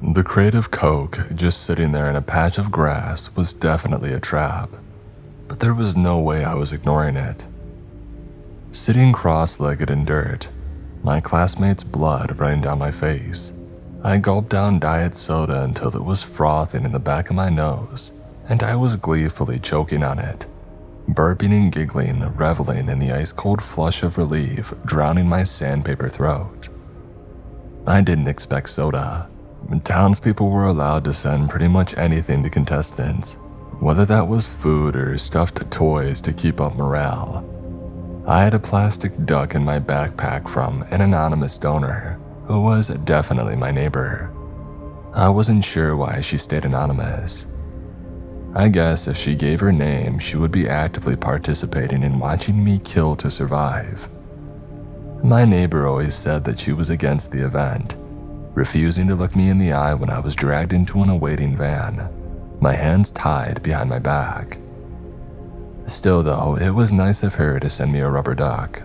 The crate of Coke just sitting there in a patch of grass was definitely a trap, but there was no way I was ignoring it. Sitting cross-legged in dirt, my classmate's blood running down my face, I gulped down diet soda until it was frothing in the back of my nose, and I was gleefully choking on it, burping and giggling, reveling in the ice-cold flush of relief drowning my sandpaper throat. I didn't expect soda. Townspeople were allowed to send pretty much anything to contestants, whether that was food or stuffed toys to keep up morale. I had a plastic duck in my backpack from an anonymous donor, who was definitely my neighbor. I wasn't sure why she stayed anonymous. I guess if she gave her name, she would be actively participating in watching me kill to survive. My neighbor always said that she was against the event, refusing to look me in the eye when I was dragged into an awaiting van, my hands tied behind my back. Still though, it was nice of her to send me a rubber duck.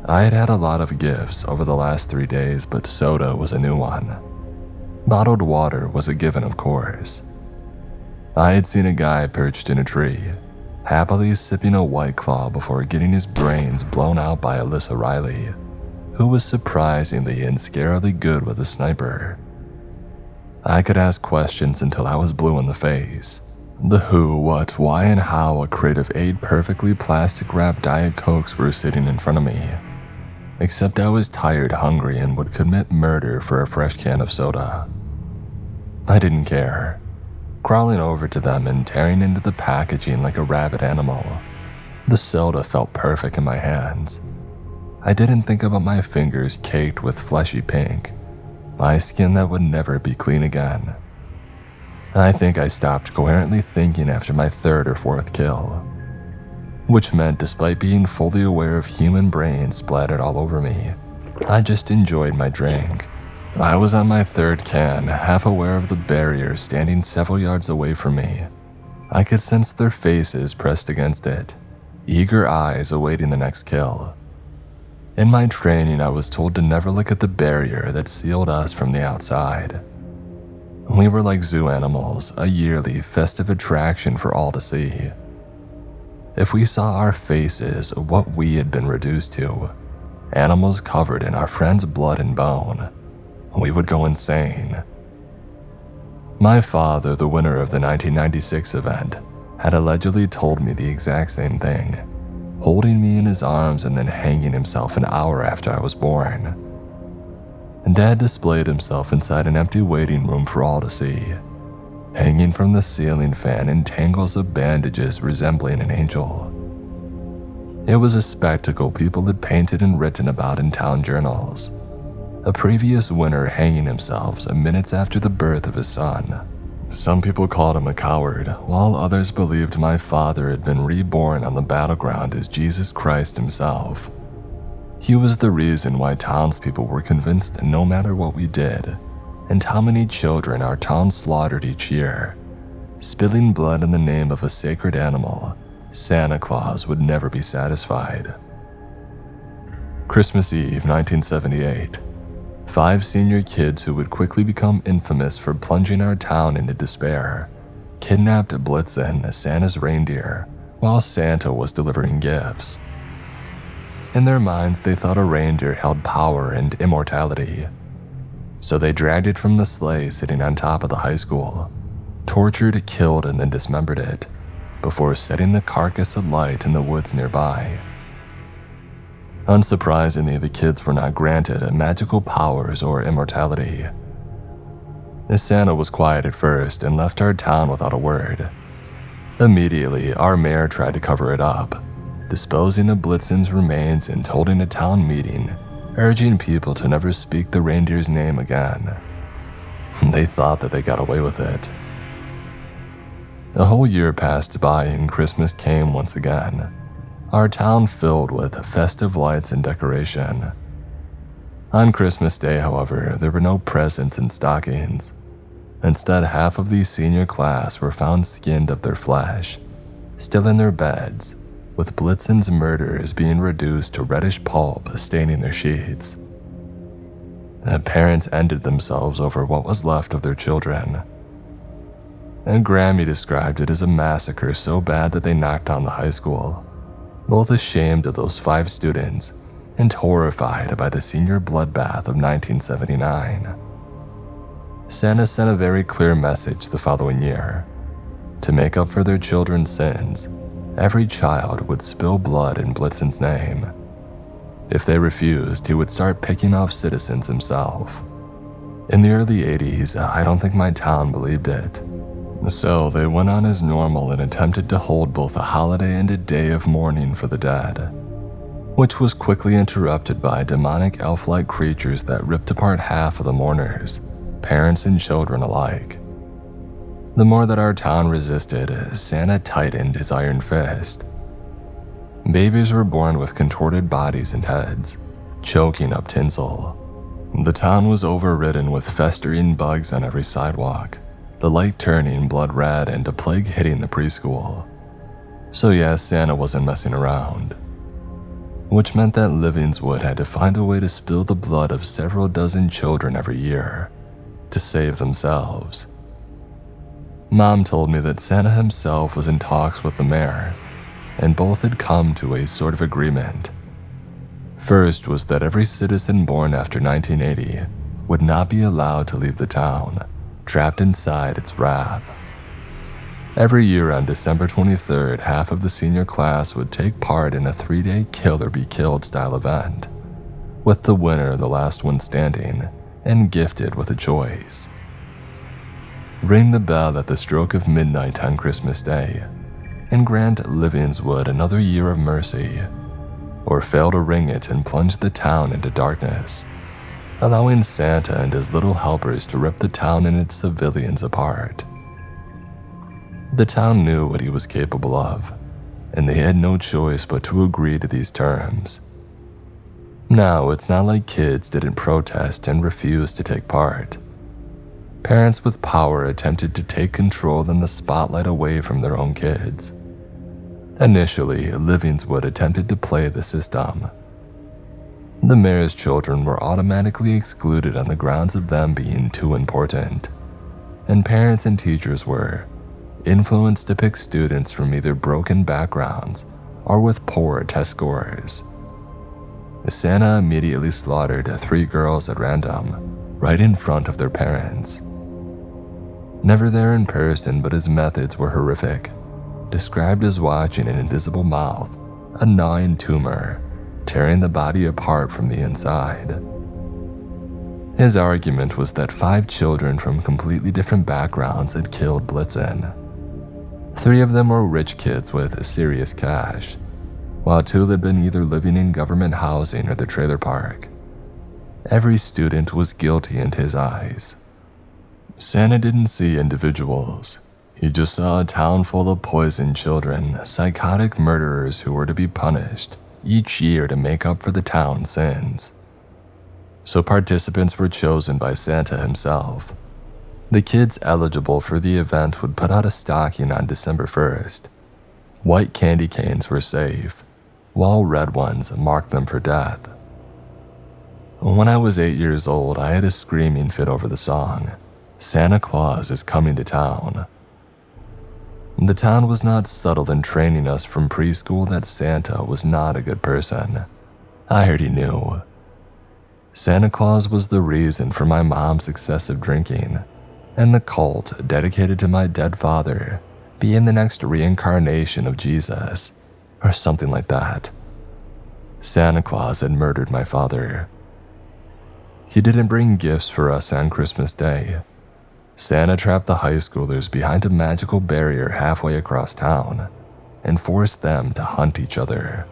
I had had a lot of gifts over the last 3 days, but soda was a new one. Bottled water was a given, of course. I had seen a guy perched in a tree, happily sipping a White Claw before getting his brains blown out by Alyssa Riley, who was surprisingly and scarily good with a sniper. I could ask questions until I was blue in the face. The who, what, why, and how a crate of 8 perfectly plastic-wrapped Diet Cokes were sitting in front of me. Except I was tired, hungry, and would commit murder for a fresh can of soda. I didn't care, crawling over to them and tearing into the packaging like a rabid animal. The soda felt perfect in my hands. I didn't think about my fingers caked with fleshy pink, my skin that would never be clean again. I think I stopped coherently thinking after my 3rd or 4th kill, which meant despite being fully aware of human brains splattered all over me, I just enjoyed my drink. I was on my 3rd can, half aware of the barrier standing several yards away from me. I could sense their faces pressed against it, eager eyes awaiting the next kill. In my training, I was told to never look at the barrier that sealed us from the outside. We were like zoo animals, a yearly festive attraction for all to see. If we saw our faces, what we had been reduced to, animals covered in our friends' blood and bone, we would go insane. My father, the winner of the 1996 event, had allegedly told me the exact same thing, holding me in his arms and then hanging himself an hour after I was born. Dad displayed himself inside an empty waiting room for all to see, hanging from the ceiling fan in tangles of bandages resembling an angel. It was a spectacle people had painted and written about in town journals. A previous winner hanging himself minutes after the birth of his son. Some people called him a coward, while others believed my father had been reborn on the battleground as Jesus Christ himself. He was the reason why townspeople were convinced that no matter what we did, and how many children our town slaughtered each year, spilling blood in the name of a sacred animal, Santa Claus would never be satisfied. Christmas Eve, 1978. 5 senior kids who would quickly become infamous for plunging our town into despair kidnapped Blitzen, Santa's reindeer, while Santa was delivering gifts. In their minds, they thought a reindeer held power and immortality. So they dragged it from the sleigh sitting on top of the high school, tortured, killed, and then dismembered it, before setting the carcass alight in the woods nearby. Unsurprisingly, the kids were not granted magical powers or immortality. Santa was quiet at first and left our town without a word. Immediately, our mayor tried to cover it up, disposing of Blitzen's remains and holding a town meeting, urging people to never speak the reindeer's name again. They thought that they got away with it. A whole year passed by and Christmas came once again, our town filled with festive lights and decoration. On Christmas Day, however, there were no presents and stockings. Instead, half of the senior class were found skinned of their flesh, still in their beds, with Blitzen's murderers being reduced to reddish pulp staining their sheets. Parents ended themselves over what was left of their children. And Grammy described it as a massacre so bad that they knocked down the high school, both ashamed of those 5 students and horrified by the senior bloodbath of 1979. Santa sent a very clear message the following year. To make up for their children's sins, every child would spill blood in Blitzen's name. If they refused, he would start picking off citizens himself. In the early 80s, I don't think my town believed it. So they went on as normal and attempted to hold both a holiday and a day of mourning for the dead, which was quickly interrupted by demonic elf-like creatures that ripped apart half of the mourners, parents and children alike. The more that our town resisted, Santa tightened his iron fist. Babies were born with contorted bodies and heads, choking up tinsel. The town was overridden with festering bugs on every sidewalk, the light turning blood red and a plague hitting the preschool. So yes, Santa wasn't messing around. Which meant that Livingswood had to find a way to spill the blood of several dozen children every year to save themselves. Mom told me that Santa himself was in talks with the mayor, and both had come to a sort of agreement. First was that every citizen born after 1980 would not be allowed to leave the town, trapped inside its wrath. Every year on December 23rd, half of the senior class would take part in a 3-day kill or be killed style event, with the winner the last one standing and gifted with a choice. Ring the bell at the stroke of midnight on Christmas Day and grant Livingswood another year of mercy, or fail to ring it and plunge the town into darkness, allowing Santa and his little helpers to rip the town and its civilians apart. The town knew what he was capable of, and they had no choice but to agree to these terms. Now, it's not like kids didn't protest and refuse to take part. Parents with power attempted to take control and the spotlight away from their own kids. Initially, Livingswood attempted to play the system. The mayor's children were automatically excluded on the grounds of them being too important, and parents and teachers were influenced to pick students from either broken backgrounds or with poor test scores. Santa immediately slaughtered 3 girls at random, right in front of their parents. Never there in person, but his methods were horrific, described as watching an invisible mouth, a gnawing tumor, tearing the body apart from the inside. His argument was that 5 children from completely different backgrounds had killed Blitzen. 3 of them were rich kids with serious cash, while 2 had been either living in government housing or the trailer park. Every student was guilty in his eyes. Santa didn't see individuals. He just saw a town full of poisoned children, psychotic murderers who were to be punished each year to make up for the town's sins. So participants were chosen by Santa himself. The kids eligible for the event would put out a stocking on December 1st. White candy canes were safe, while red ones marked them for death. When I was 8 years old, I had a screaming fit over the song, "Santa Claus is Coming to Town." The town was not subtle in training us from preschool that Santa was not a good person. I already knew. Santa Claus was the reason for my mom's excessive drinking, and the cult dedicated to my dead father being the next reincarnation of Jesus, or something like that. Santa Claus had murdered my father. He didn't bring gifts for us on Christmas Day. Santa trapped the high schoolers behind a magical barrier halfway across town and forced them to hunt each other.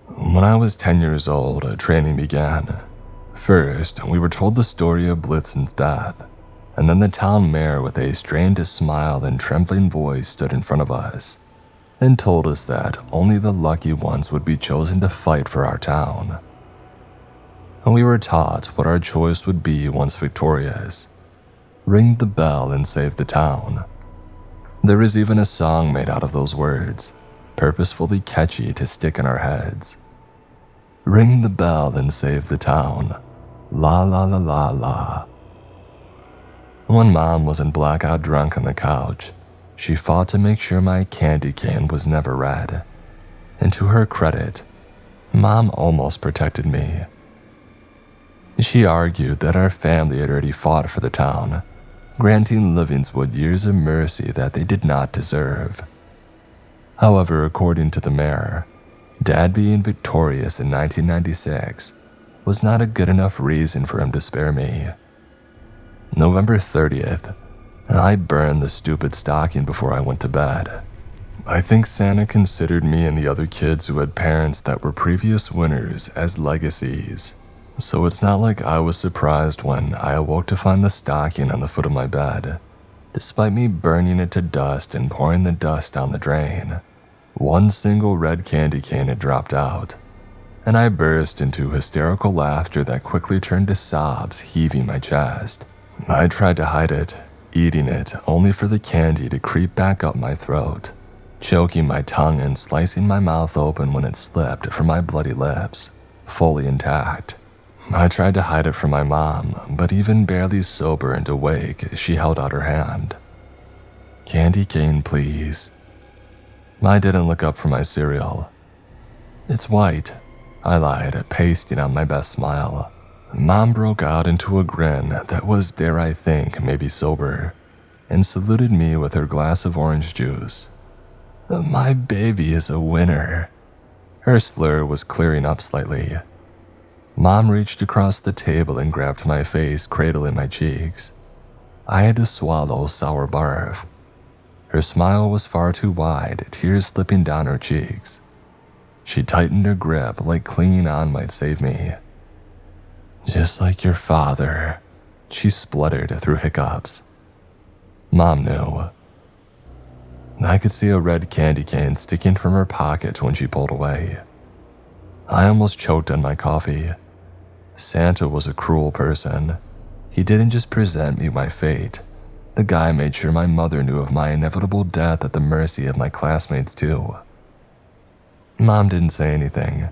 When I was 10 years old, training began. First, we were told the story of Blitzen's death, and then the town mayor with a strained smile and trembling voice stood in front of us and told us that only the lucky ones would be chosen to fight for our town. And we were taught what our choice would be once victorious. Ring the bell and save the town. There is even a song made out of those words, purposefully catchy to stick in our heads. Ring the bell and save the town. La la la la la. When Mom wasn't blackout drunk on the couch, she fought to make sure my candy cane was never red. And to her credit, Mom almost protected me. She argued that our family had already fought for the town, granting Livingswood years of mercy that they did not deserve. However, according to the mayor, Dad being victorious in 1996 was not a good enough reason for him to spare me. November 30th, I burned the stupid stocking before I went to bed. I think Santa considered me and the other kids who had parents that were previous winners as legacies, so it's not like I was surprised when I awoke to find the stocking on the foot of my bed, despite me burning it to dust and pouring the dust down the drain. One single red candy cane had dropped out, and I burst into hysterical laughter that quickly turned to sobs heaving my chest. I tried to hide it, eating it only for the candy to creep back up my throat, choking my tongue and slicing my mouth open when it slipped from my bloody lips, fully intact. I tried to hide it from my mom, but even barely sober and awake, she held out her hand. "Candy cane, please." I didn't look up from my cereal. "It's white," I lied, pasting on my best smile. Mom broke out into a grin that was, dare I think, maybe sober, and saluted me with her glass of orange juice. "My baby is a winner." Her slur was clearing up slightly. Mom reached across the table and grabbed my face, cradling my cheeks. I had to swallow sour barf. Her smile was far too wide, tears slipping down her cheeks. She tightened her grip like clinging on might save me. "Just like your father," she spluttered through hiccups. Mom knew. I could see a red candy cane sticking from her pocket when she pulled away. I almost choked on my coffee. Santa was a cruel person. He didn't just present me my fate. The guy made sure my mother knew of my inevitable death at the mercy of my classmates too. Mom didn't say anything.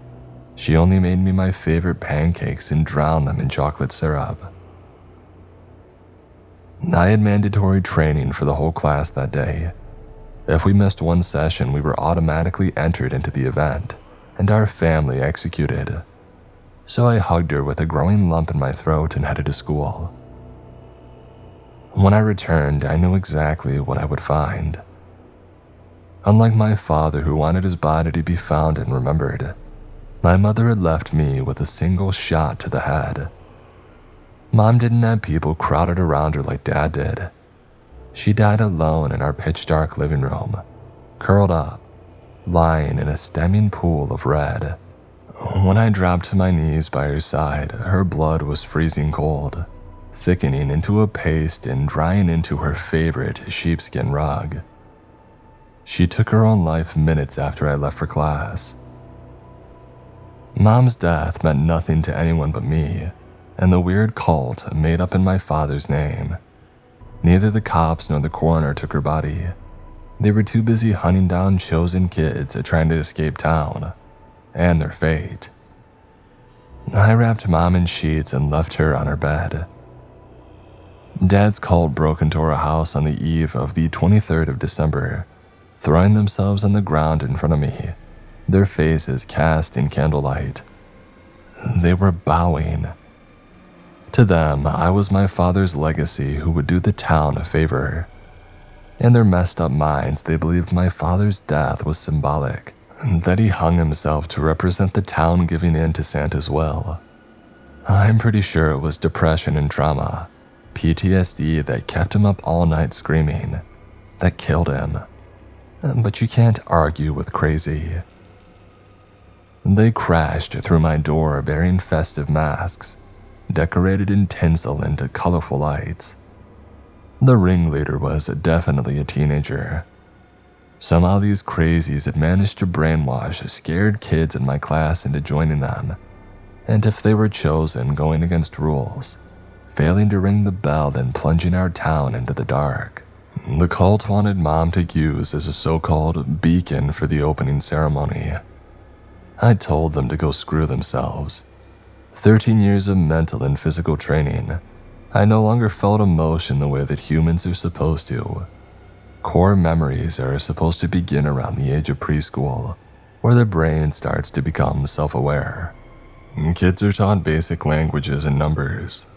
She only made me my favorite pancakes and drowned them in chocolate syrup. I had mandatory training for the whole class that day. If we missed one session, we were automatically entered into the event, and our family executed. So I hugged her with a growing lump in my throat and headed to school. When I returned, I knew exactly what I would find. Unlike my father, who wanted his body to be found and remembered, my mother had left me with a single shot to the head. Mom didn't have people crowded around her like Dad did. She died alone in our pitch-dark living room, curled up, lying in a steaming pool of red. When I dropped to my knees by her side, her blood was freezing cold, thickening into a paste and drying into her favorite sheepskin rug. She took her own life minutes after I left for class. Mom's death meant nothing to anyone but me and the weird cult made up in my father's name. Neither the cops nor the coroner took her body. They were too busy hunting down chosen kids trying to escape town and their fate. I wrapped Mom in sheets and left her on her bed. Dad's cult broke into our house on the eve of the 23rd of December, throwing themselves on the ground in front of me, their faces cast in candlelight. They were bowing. To them, I was my father's legacy who would do the town a favor. In their messed up minds, they believed my father's death was symbolic, that he hung himself to represent the town giving in to Santa's will. I'm pretty sure it was depression and trauma, PTSD that kept him up all night screaming, that killed him. But you can't argue with crazy. They crashed through my door bearing festive masks, decorated in tinsel and colorful lights. The ringleader was definitely a teenager. Somehow these crazies had managed to brainwash scared kids in my class into joining them, and if they were chosen, going against rules, failing to ring the bell and plunging our town into the dark. The cult wanted Mom to use as a so-called beacon for the opening ceremony. I told them to go screw themselves. 13 years of mental and physical training, I no longer felt emotion the way that humans are supposed to. Core memories are supposed to begin around the age of preschool, where the brain starts to become self-aware. Kids are taught basic languages and numbers.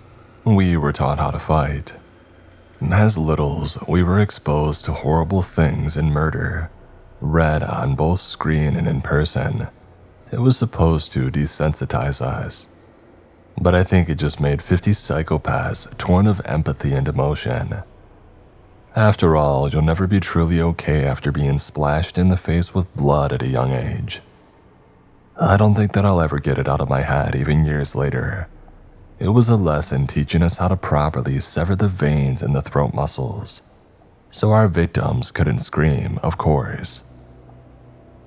We were taught how to fight. As littles, we were exposed to horrible things and murder, read on both screen and in person. It was supposed to desensitize us. But I think it just made 50 psychopaths torn of empathy and emotion. After all, you'll never be truly okay after being splashed in the face with blood at a young age. I don't think that I'll ever get it out of my head even years later. It was a lesson teaching us how to properly sever the veins in the throat muscles, so our victims couldn't scream, of course.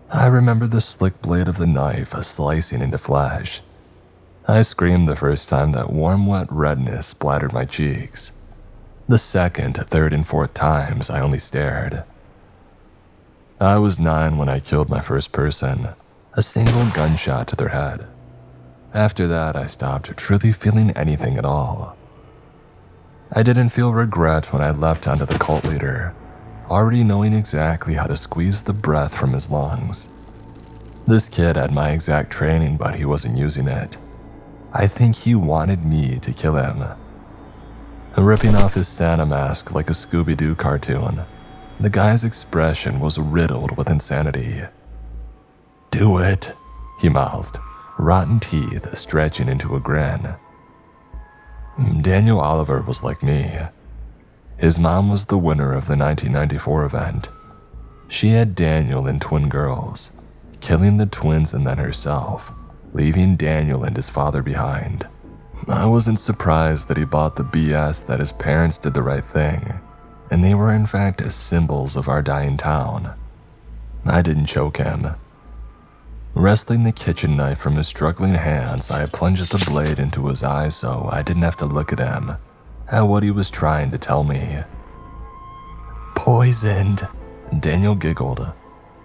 I remember the slick blade of the knife slicing into flesh. I screamed the first time that warm, wet redness splattered my cheeks. The second, third, and fourth times, I only stared. I was 9 when I killed my first person, a single gunshot to their head. After that, I stopped truly feeling anything at all. I didn't feel regret when I leapt onto the cult leader, already knowing exactly how to squeeze the breath from his lungs. This kid had my exact training, but he wasn't using it. I think he wanted me to kill him. Ripping off his Santa mask like a Scooby-Doo cartoon, the guy's expression was riddled with insanity. "Do it," he mouthed, rotten teeth stretching into a grin. Daniel Oliver was like me. His mom was the winner of the 1994 event. She had Daniel and twin girls, killing the twins and then herself, leaving Daniel and his father behind. I wasn't surprised that he bought the BS that his parents did the right thing, and they were in fact symbols of our dying town. I didn't choke him. Wresting the kitchen knife from his struggling hands, I plunged the blade into his eyes so I didn't have to look at him, at what he was trying to tell me. "Poisoned," Daniel giggled,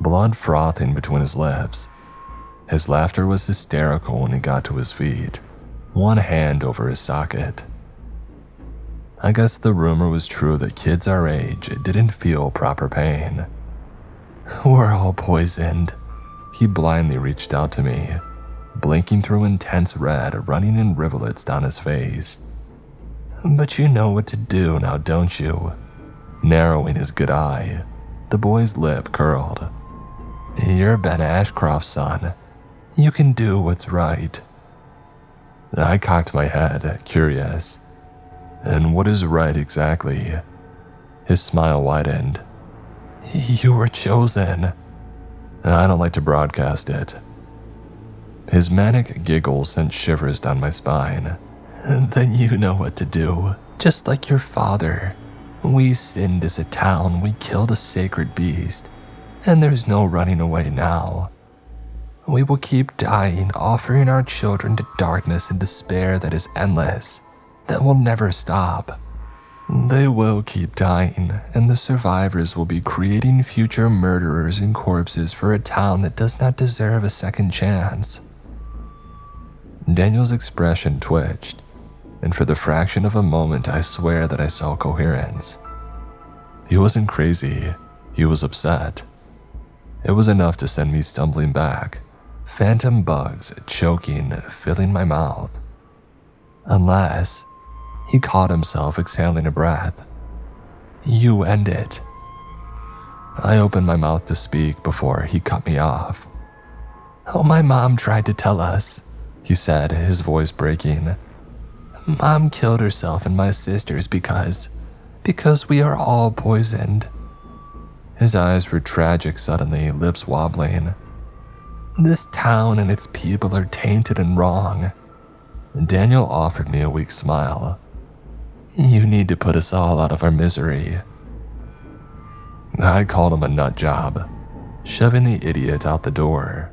blood frothing between his lips. His laughter was hysterical when he got to his feet, one hand over his socket. I guess the rumor was true that kids our age didn't feel proper pain. "We're all poisoned." He blindly reached out to me, blinking through intense red running in rivulets down his face. "But you know what to do now, don't you?" Narrowing his good eye, the boy's lip curled. "You're Ben Ashcroft's son. You can do what's right." I cocked my head, curious. "And what is right exactly?" His smile widened. "You were chosen." I don't like to broadcast it. His manic giggle sent shivers down my spine. "Then you know what to do, just like your father. We sinned as a town, we killed a sacred beast, and there's no running away now. We will keep dying, offering our children to darkness and despair that is endless, that will never stop. They will keep dying, and the survivors will be creating future murderers and corpses for a town that does not deserve a second chance." Daniel's expression twitched, and for the fraction of a moment I swear that I saw coherence. He wasn't crazy, he was upset. It was enough to send me stumbling back, phantom bugs choking, filling my mouth. Unless... He caught himself exhaling a breath. "You end it." I opened my mouth to speak before he cut me off. "Oh, my mom tried to tell us," he said, his voice breaking. "Mom killed herself and my sisters because we are all poisoned." His eyes were tragic suddenly, lips wobbling. "This town and its people are tainted and wrong." Daniel offered me a weak smile. "You need to put us all out of our misery." I called him a nut job, shoving the idiot out the door.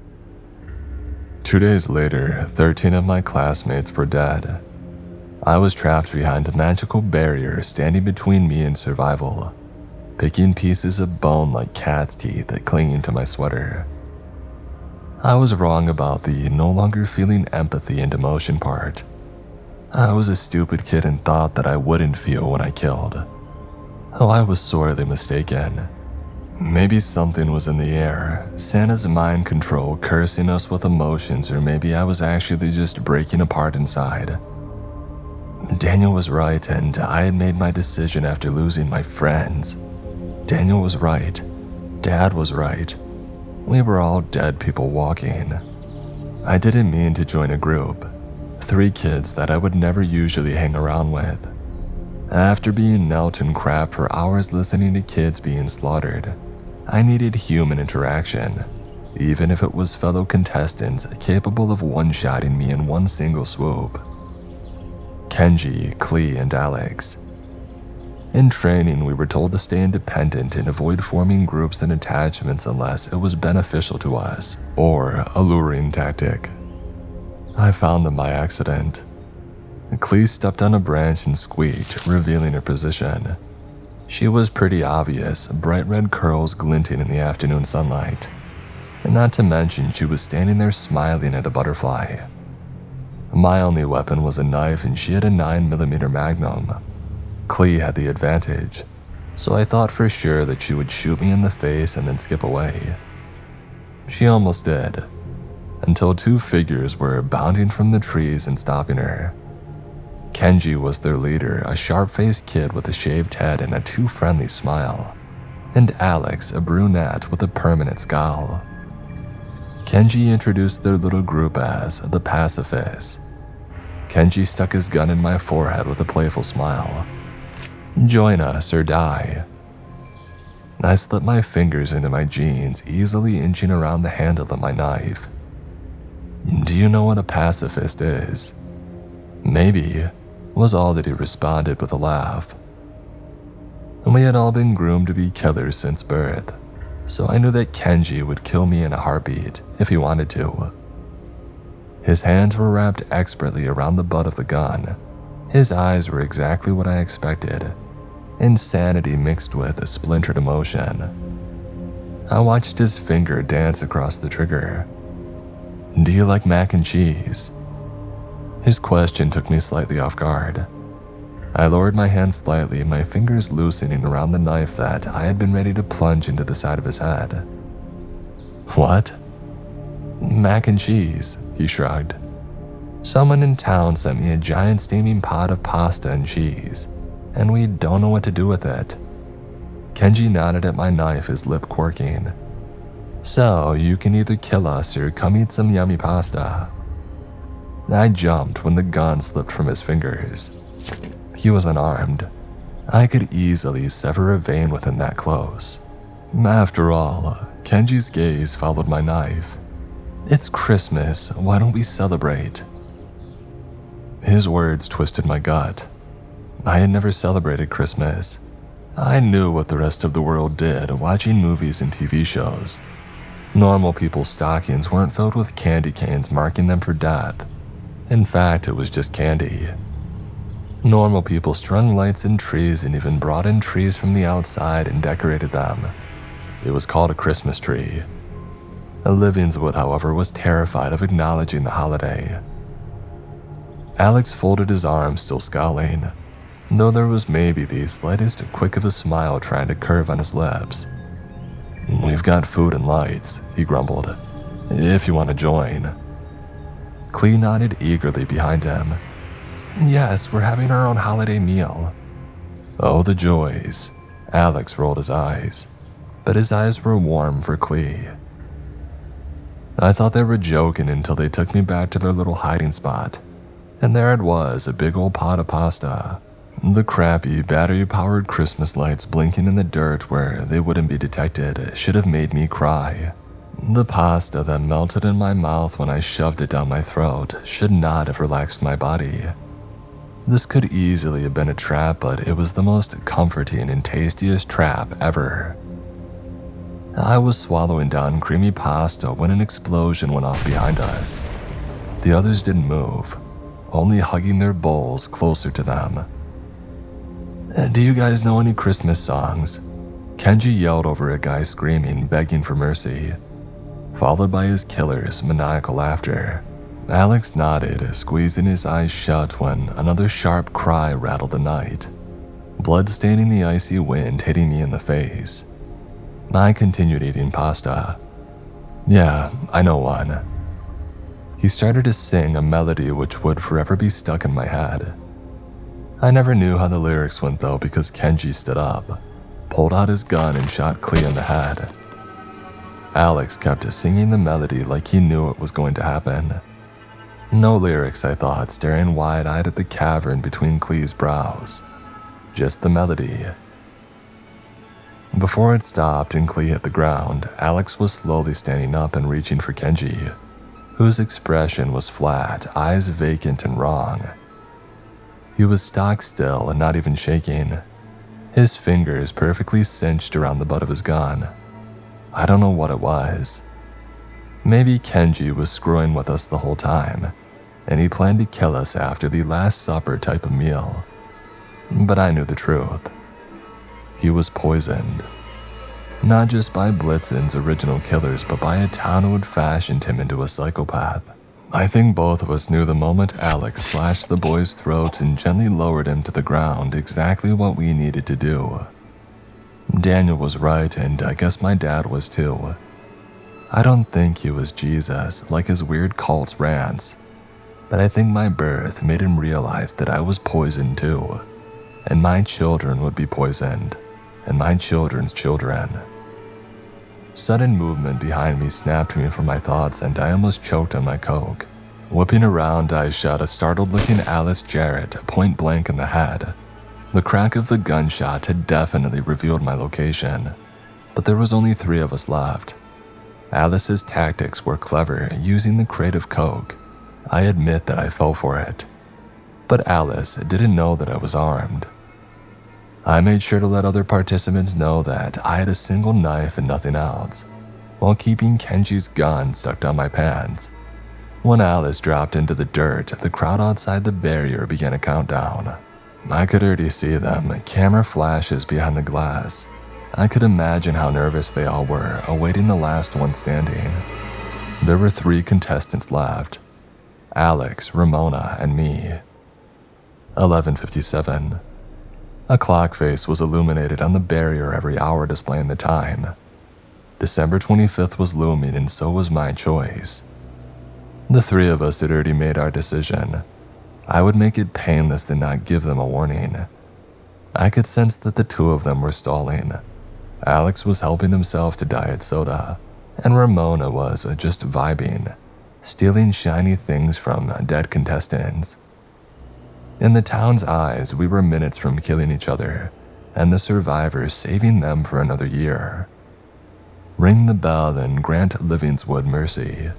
2 days later, 13 of my classmates were dead. I was trapped behind a magical barrier standing between me and survival, picking pieces of bone like cat's teeth clinging to my sweater. I was wrong about the no longer feeling empathy and emotion part. I was a stupid kid and thought that I wouldn't feel when I killed. Oh, I was sorely mistaken. Maybe something was in the air, Santa's mind control cursing us with emotions, or maybe I was actually just breaking apart inside. Daniel was right, and I had made my decision after losing my friends. Daniel was right. Dad was right. We were all dead people walking. I didn't mean to join a group. 3 kids that I would never usually hang around with. After being knelt in crap for hours listening to kids being slaughtered, I needed human interaction, even if it was fellow contestants capable of one-shotting me in one single swoop. Kenji, Klee, and Alex. In training, we were told to stay independent and avoid forming groups and attachments unless it was beneficial to us, or a luring tactic. I found them by accident. Klee stepped on a branch and squeaked, revealing her position. She was pretty obvious, bright red curls glinting in the afternoon sunlight. And not to mention she was standing there smiling at a butterfly. My only weapon was a knife and she had a 9mm Magnum. Klee had the advantage, so I thought for sure that she would shoot me in the face and then skip away. She almost did, until 2 figures were bounding from the trees and stopping her. Kenji was their leader, a sharp-faced kid with a shaved head and a too friendly smile, and Alex, a brunette with a permanent scowl. Kenji introduced their little group as the pacifists. Kenji stuck his gun in my forehead with a playful smile. Join us or die. I slipped my fingers into my jeans, easily inching around the handle of my knife. Do you know what a pacifist is? Maybe, was all that he responded with a laugh. We had all been groomed to be killers since birth, so I knew that Kenji would kill me in a heartbeat if he wanted to. His hands were wrapped expertly around the butt of the gun. His eyes were exactly what I expected, insanity mixed with a splintered emotion. I watched his finger dance across the trigger. Do you like mac and cheese? His question took me slightly off guard. I lowered my hand slightly, my fingers loosening around the knife that I had been ready to plunge into the side of his head. What? Mac and cheese, he shrugged. Someone in town sent me a giant steaming pot of pasta and cheese, and we don't know what to do with it. Kenji nodded at my knife, his lip quirking. So, you can either kill us or come eat some yummy pasta. I jumped when the gun slipped from his fingers. He was unarmed. I could easily sever a vein with him that close. After all, Kenji's gaze followed my knife. It's Christmas, why don't we celebrate? His words twisted my gut. I had never celebrated Christmas. I knew what the rest of the world did, watching movies and TV shows. Normal people's stockings weren't filled with candy canes marking them for death. In fact, it was just candy. Normal people strung lights in trees and even brought in trees from the outside and decorated them. It was called a Christmas tree. Livingswood, however, was terrified of acknowledging the holiday. Alex folded his arms, still scowling, though there was maybe the slightest quick of a smile trying to curve on his lips. We've got food and lights, he grumbled, if you want to join. Klee nodded eagerly behind him. Yes, we're having our own holiday meal. Oh, the joys. Alex rolled his eyes, but his eyes were warm for Klee. I thought they were joking until they took me back to their little hiding spot, and there it was, a big old pot of pasta. The crappy, battery-powered Christmas lights blinking in the dirt where they wouldn't be detected should have made me cry. The pasta that melted in my mouth when I shoved it down my throat should not have relaxed my body. This could easily have been a trap, but it was the most comforting and tastiest trap ever. I was swallowing down creamy pasta when an explosion went off behind us. The others didn't move, only hugging their bowls closer to them. Do you guys know any Christmas songs? Kenji yelled over a guy screaming, begging for mercy. followed by his killer's maniacal laughter. Alex nodded, squeezing his eyes shut when another sharp cry rattled the night, blood staining the icy wind hitting me in the face. I continued eating pasta. Yeah, I know one. He started to sing a melody which would forever be stuck in my head. I never knew how the lyrics went though because Kenji stood up, pulled out his gun and shot Clea in the head. Alex kept singing the melody like he knew it was going to happen. No lyrics, I thought, staring wide-eyed at the cavern between Clea's brows. Just the melody. Before it stopped and Clea hit the ground, Alex was slowly standing up and reaching for Kenji, whose expression was flat, eyes vacant and wrong. He was stock still and not even shaking, his fingers perfectly cinched around the butt of his gun. I don't know what it was. Maybe Kenji was screwing with us the whole time, and he planned to kill us after the Last Supper type of meal. But I knew the truth. He was poisoned. Not just by Blitzen's original killers, but by a town who had fashioned him into a psychopath. I think both of us knew the moment Alex slashed the boy's throat and gently lowered him to the ground exactly what we needed to do. Daniel was right, and I guess my dad was too. I don't think he was Jesus, like his weird cult's rants, but I think my birth made him realize that I was poisoned too, and my children would be poisoned, and my children's children. Sudden movement behind me snapped me from my thoughts and I almost choked on my coke. Whipping around, I shot a startled-looking Alice Jarrett point blank in the head. The crack of the gunshot had definitely revealed my location, but there was only 3 of us left. Alice's tactics were clever, using the crate of coke. I admit that I fell for it, but Alice didn't know that I was armed. I made sure to let other participants know that I had a single knife and nothing else, while keeping Kenji's gun stuck down my pants. When Alice dropped into the dirt, the crowd outside the barrier began a countdown. I could already see them, camera flashes behind the glass. I could imagine how nervous they all were, awaiting the last one standing. There were 3 contestants left: Alex, Ramona, and me. 11:57. A clock face was illuminated on the barrier every hour, displaying the time. December 25th was looming, and so was my choice. The 3 of us had already made our decision. I would make it painless to not give them a warning. I could sense that the 2 of them were stalling. Alex was helping himself to diet soda, and Ramona was just vibing, stealing shiny things from dead contestants. In the town's eyes, we were minutes from killing each other, and the survivors saving them for another year. Ring the bell and grant Livingswood mercy.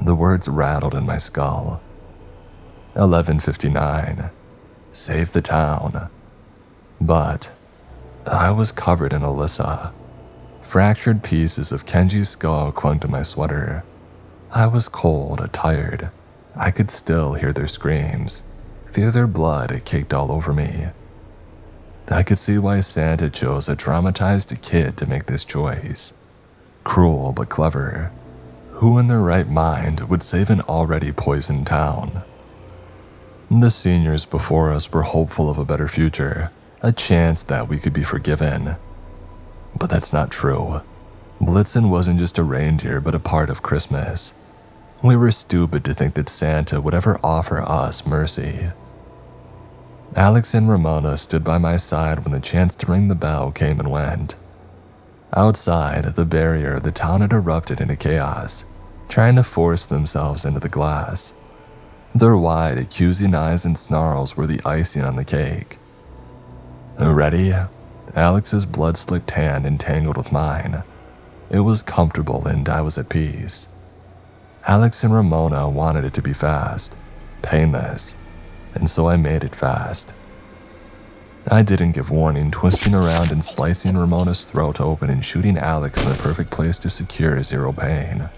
The words rattled in my skull. 11:59. Save the town. But I was covered in Alyssa. Fractured pieces of Kenji's skull clung to my sweater. I was cold, tired. I could still hear their screams, feel their blood caked all over me. I could see why Santa chose a traumatized kid to make this choice. Cruel but clever. Who in their right mind would save an already poisoned town? The seniors before us were hopeful of a better future, a chance that we could be forgiven. But that's not true. Blitzen wasn't just a reindeer but a part of Christmas. We were stupid to think that Santa would ever offer us mercy. Alex and Ramona stood by my side when the chance to ring the bell came and went. Outside the barrier, the town had erupted into chaos, trying to force themselves into the glass. Their wide, accusing eyes and snarls were the icing on the cake. Ready? Alex's blood-slicked hand entangled with mine. It was comfortable and I was at peace. Alex and Ramona wanted it to be fast, painless, and so I made it fast. I didn't give warning, twisting around and slicing Ramona's throat open and shooting Alex in the perfect place to secure 0 pain.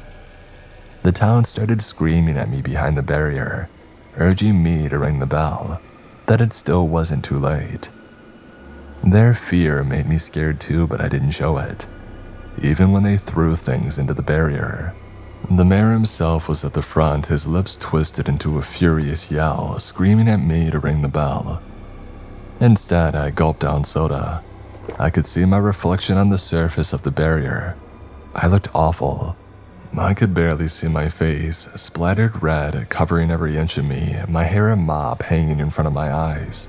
The town started screaming at me behind the barrier, urging me to ring the bell, that it still wasn't too late. Their fear made me scared too, but I didn't show it. even when they threw things into the barrier. The mayor himself was at the front, his lips twisted into a furious yell, screaming at me to ring the bell. Instead, I gulped down soda. I could see my reflection on the surface of the barrier. I looked awful. I could barely see my face, splattered red, covering every inch of me, my hair a mop hanging in front of my eyes.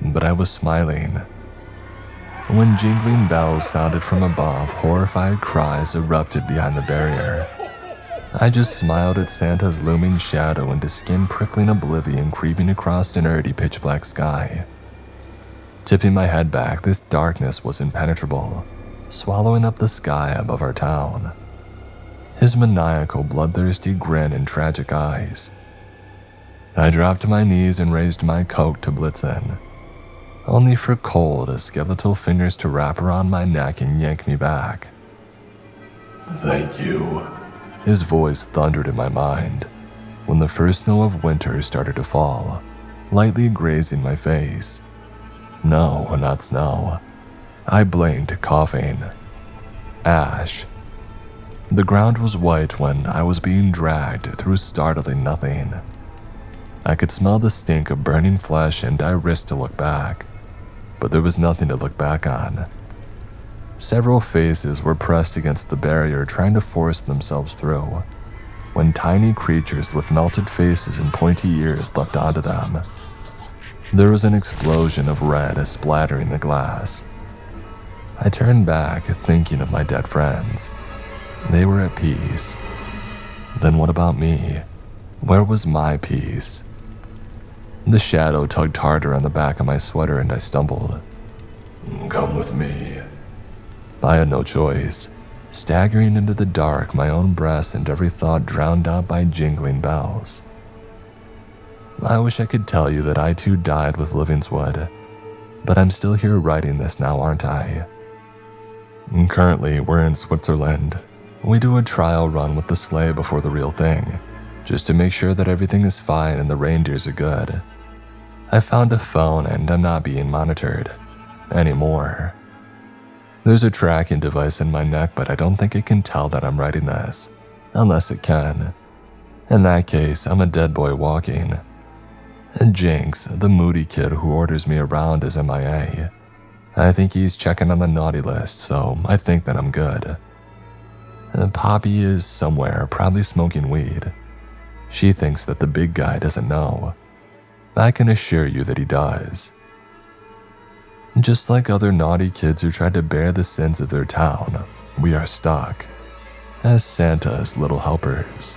But I was smiling. When jingling bells sounded from above, horrified cries erupted behind the barrier. I just smiled at Santa's looming shadow into skin-prickling oblivion creeping across an earthy pitch-black sky. Tipping my head back, this darkness was impenetrable, swallowing up the sky above our town. His maniacal, bloodthirsty grin and tragic eyes. I dropped to my knees and raised my Coke to Blitzen, only for cold, skeletal fingers to wrap around my neck and yank me back. "Thank you," his voice thundered in my mind when the first snow of winter started to fall, lightly grazing my face. No, not snow. I blinked, coughing. Ash. The ground was white when I was being dragged through startling nothing. I could smell the stink of burning flesh and I risked to look back, but there was nothing to look back on. Several faces were pressed against the barrier trying to force themselves through, when tiny creatures with melted faces and pointy ears leapt onto them. There was an explosion of red splattering the glass. I turned back, thinking of my dead friends. They were at peace. Then what about me? Where was my peace? The shadow tugged harder on the back of my sweater and I stumbled. "Come with me." I had no choice, staggering into the dark, my own breath and every thought drowned out by jingling bells. I wish I could tell you that I too died with Livingswood, but I'm still here writing this now, aren't I? Currently, we're in Switzerland. We do a trial run with the sleigh before the real thing, just to make sure that everything is fine and the reindeers are good. I found a phone and I'm not being monitored anymore. There's a tracking device in my neck, but I don't think it can tell that I'm writing this, unless it can. In that case, I'm a dead boy walking. And Jinx, the moody kid who orders me around, is MIA. I think he's checking on the naughty list, so I think that I'm good. Poppy is somewhere, probably smoking weed. She thinks that the big guy doesn't know. I can assure you that he does. Just like other naughty kids who tried to bear the sins of their town, we are stuck as Santa's little helpers.